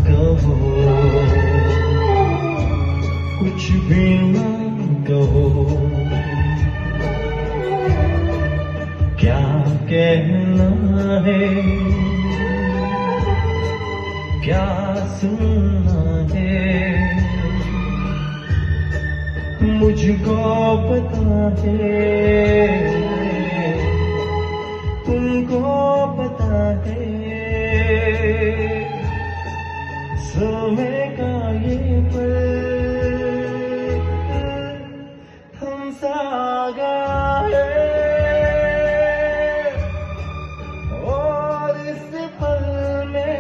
कहो, कुछ भी ना कहो, क्या कहना है, क्या सुनना है, मुझको पता है, तुमको पता है। समय का ये पल थमसा गया है, और इस पल में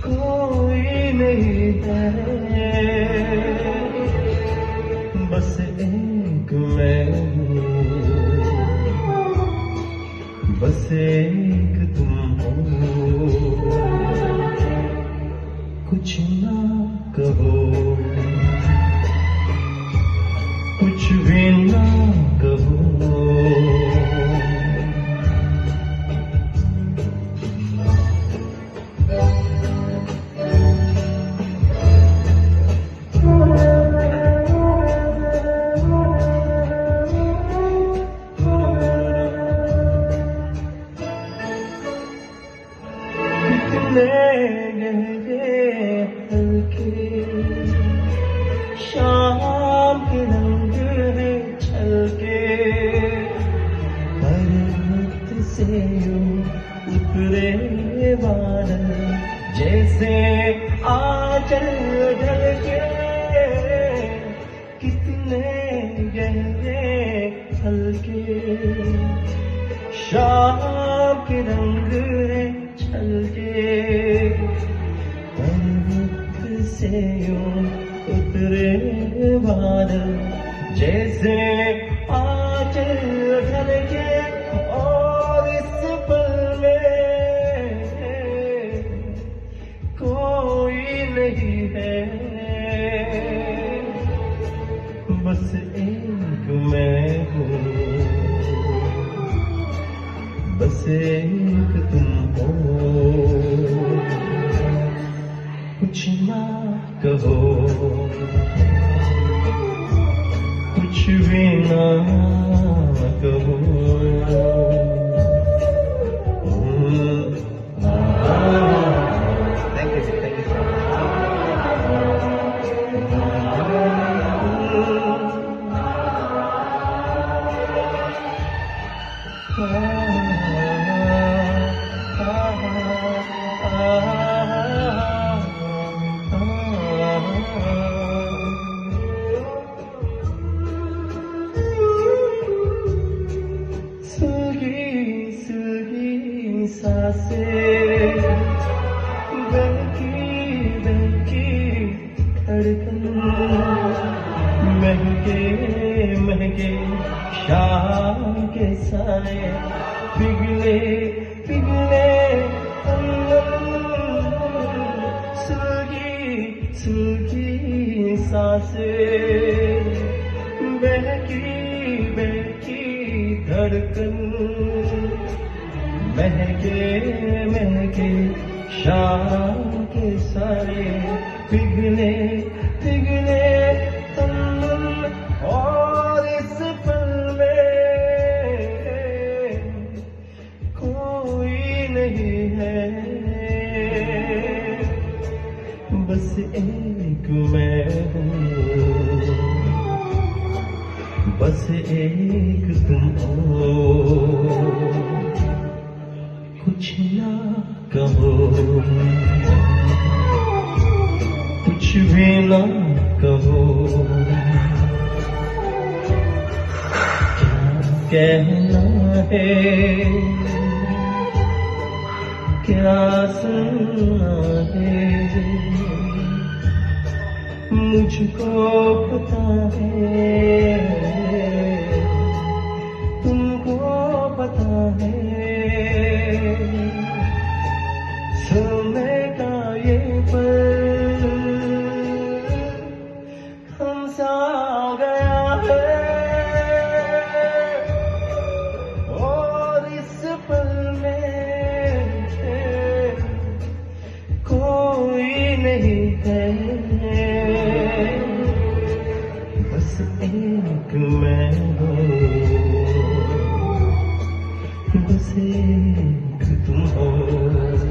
कोई नहीं है, बस एक मैं हूँ, बस एक तुम हो, कुछ ना कहो, कुछ भी ना कहो। शाम के रंग है छलके, पर्वत से यूं उतरे बादल, जैसे आंचल ढलके, कितने गहरे हल्के, शाम के रंग है छलके, पर्वत से यूं उतरे बादल, जैसे आंचल ढलके, और इस पल में कोई नहीं है, बस एक मैं हूँ, बस एक तुम हो, कुछ ना कहो, कुछ भी ना कहो। Thank you, thank you so सांसें बहकी बहकी धड़कन, महके महके शाम के साए, पिघले पिघले सूखी सूखी सांसें, बहकी बहकी धड़कन, महके महके शाम के साए, पिघले पिघले तन, और इस पल में कोई नहीं है, बस एक मैं हूँ, बस एक तुम हो, कुछ ना कहो, कुछ भी ना कहो, क्या कहना है, क्या सुनना है, मुझको पता है, तुमको पता है। समय का ये पल थमसा गया है, और इस पल में बस एक तुम हो।